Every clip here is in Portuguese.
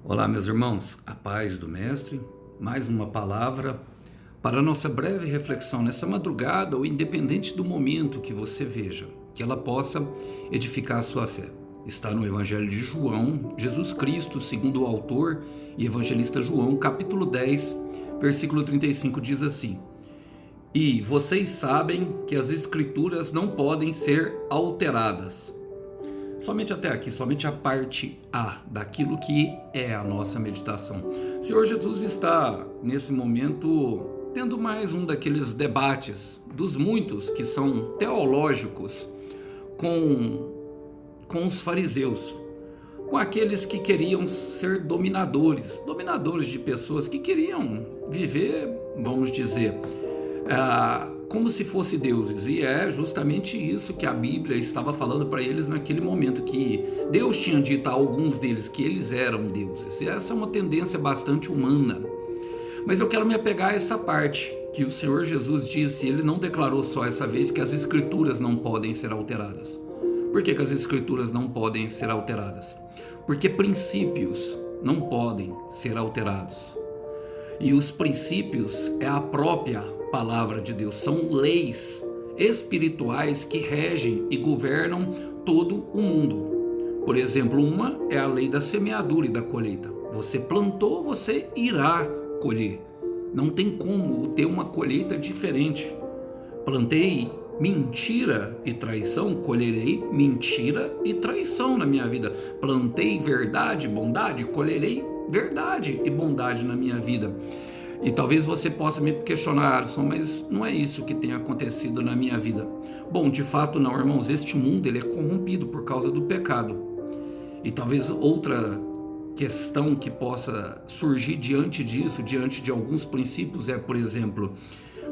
Olá, meus irmãos, a paz do Mestre, mais uma palavra para a nossa breve reflexão nessa madrugada, ou independente do momento que você veja, que ela possa edificar a sua fé. Está no Evangelho de João, Jesus Cristo, segundo o autor e evangelista João, capítulo 10, versículo 35, diz assim: E vocês sabem que as Escrituras não podem ser alteradas. Somente até aqui, somente a parte A daquilo que é a nossa meditação. O Senhor Jesus está, nesse momento, tendo mais um daqueles debates, dos muitos que são teológicos, com os fariseus, com aqueles que queriam ser dominadores de pessoas que queriam viver, vamos dizer, como se fossem deuses, e é justamente isso que a Bíblia estava falando para eles naquele momento, que Deus tinha dito a alguns deles que eles eram deuses, e essa é uma tendência bastante humana. Mas eu quero me apegar a essa parte que o Senhor Jesus disse. Ele não declarou só essa vez que as Escrituras não podem ser alteradas. Por que as Escrituras não podem ser alteradas? Porque princípios não podem ser alterados, e os princípios é a própria palavra de Deus, são leis espirituais que regem e governam todo o mundo. Por exemplo, uma é a lei da semeadura e da colheita. Você plantou, você irá colher. Não tem como ter uma colheita diferente. Plantei mentira e traição, colherei mentira e traição na minha vida. Plantei verdade e bondade, colherei verdade e bondade na minha vida. E talvez você possa me questionar, Alisson, mas não é isso que tem acontecido na minha vida. Bom, de fato não, irmãos. Este mundo ele é corrompido por causa do pecado. E talvez outra questão que possa surgir diante disso, diante de alguns princípios, é, por exemplo,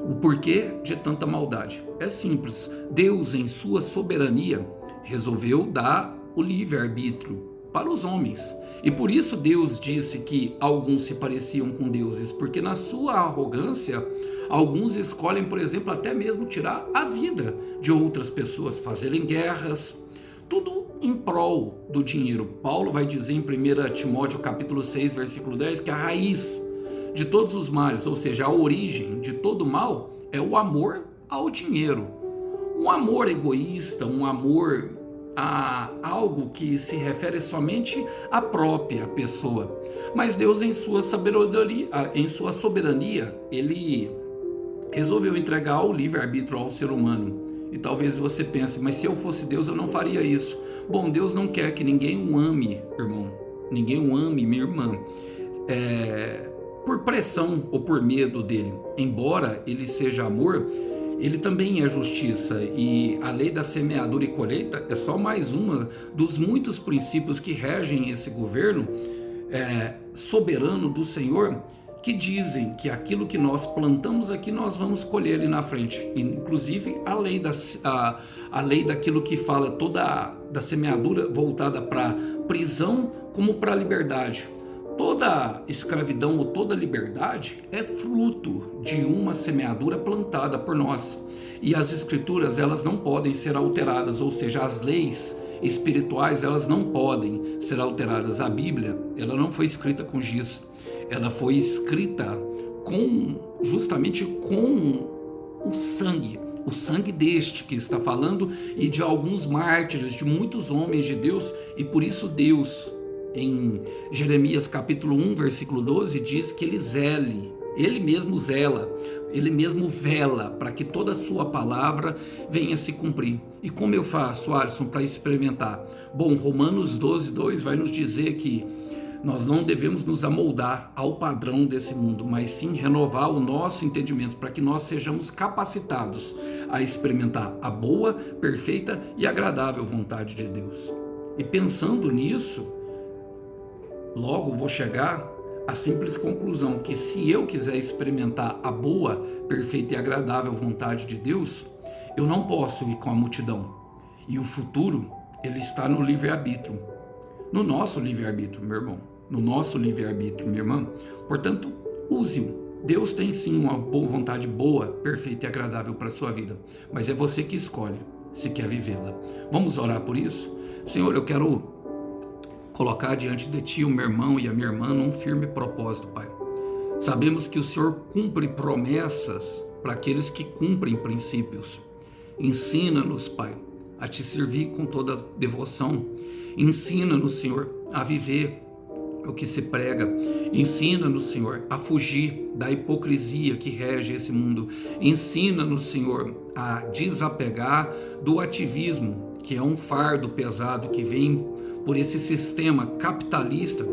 o porquê de tanta maldade. É simples. Deus, em sua soberania, resolveu dar o livre-arbítrio para os homens. E por isso Deus disse que alguns se pareciam com deuses, porque na sua arrogância, alguns escolhem, por exemplo, até mesmo tirar a vida de outras pessoas, fazerem guerras, tudo em prol do dinheiro. Paulo vai dizer em 1 Timóteo capítulo 6, versículo 10, que a raiz de todos os males, ou seja, a origem de todo mal, é o amor ao dinheiro. Um amor egoísta, um amor a algo que se refere somente à própria pessoa. Mas Deus, em sua soberania, ele resolveu entregar o livre-arbítrio ao ser humano. E talvez você pense, mas se eu fosse Deus, eu não faria isso. Bom, Deus não quer que ninguém o ame, irmão. Ninguém o ame, minha irmã, por pressão ou por medo dele. Embora ele seja amor, ele também é justiça, e a lei da semeadura e colheita é só mais uma dos muitos princípios que regem esse governo soberano do Senhor, que dizem que aquilo que nós plantamos aqui nós vamos colher ali na frente. Inclusive a lei daquilo que fala toda da semeadura voltada para prisão como para liberdade. Toda escravidão ou toda liberdade é fruto de uma semeadura plantada por nós. E as Escrituras, elas não podem ser alteradas, ou seja, as leis espirituais, elas não podem ser alteradas. A Bíblia, ela não foi escrita com giz, ela foi escrita justamente com o sangue deste que está falando, e de alguns mártires, de muitos homens de Deus. E por isso Deus, em Jeremias capítulo 1, versículo 12, diz que ele mesmo zela, ele mesmo vela para que toda a sua palavra venha se cumprir. E como eu faço, Alisson, para experimentar? Bom, Romanos 12, 2 vai nos dizer que nós não devemos nos amoldar ao padrão desse mundo, mas sim renovar o nosso entendimento, para que nós sejamos capacitados a experimentar a boa, perfeita e agradável vontade de Deus. E pensando nisso, logo vou chegar à simples conclusão que, se eu quiser experimentar a boa, perfeita e agradável vontade de Deus, eu não posso ir com a multidão. E o futuro, ele está no livre-arbítrio. No nosso livre-arbítrio, meu irmão. No nosso livre-arbítrio, minha irmã. Portanto, use-o. Deus tem sim uma boa vontade boa, perfeita e agradável para a sua vida. Mas é você que escolhe se quer vivê-la. Vamos orar por isso? Senhor, eu quero colocar diante de Ti o meu irmão e a minha irmã num firme propósito, Pai. Sabemos que o Senhor cumpre promessas para aqueles que cumprem princípios. Ensina-nos, Pai, a Te servir com toda devoção. Ensina-nos, Senhor, a viver o que se prega. Ensina-nos, Senhor, a fugir da hipocrisia que rege esse mundo. Ensina-nos, Senhor, a desapegar do ativismo, que é um fardo pesado que vem por esse sistema capitalista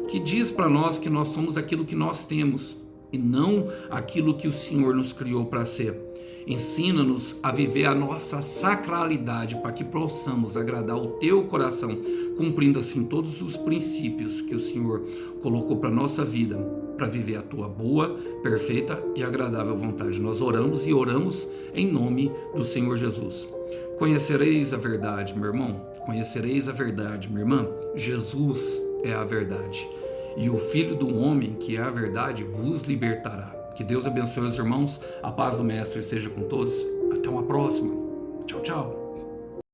que diz para nós que nós somos aquilo que nós temos e não aquilo que o Senhor nos criou para ser. Ensina-nos a viver a nossa sacralidade para que possamos agradar o Teu coração, cumprindo assim todos os princípios que o Senhor colocou para a nossa vida, para viver a Tua boa, perfeita e agradável vontade. Nós oramos e oramos em nome do Senhor Jesus. Conhecereis a verdade, meu irmão. Conhecereis a verdade, minha irmã. Jesus é a verdade. E o Filho do Homem, que é a verdade, vos libertará. Que Deus abençoe os irmãos. A paz do Mestre esteja com todos. Até uma próxima. Tchau, tchau.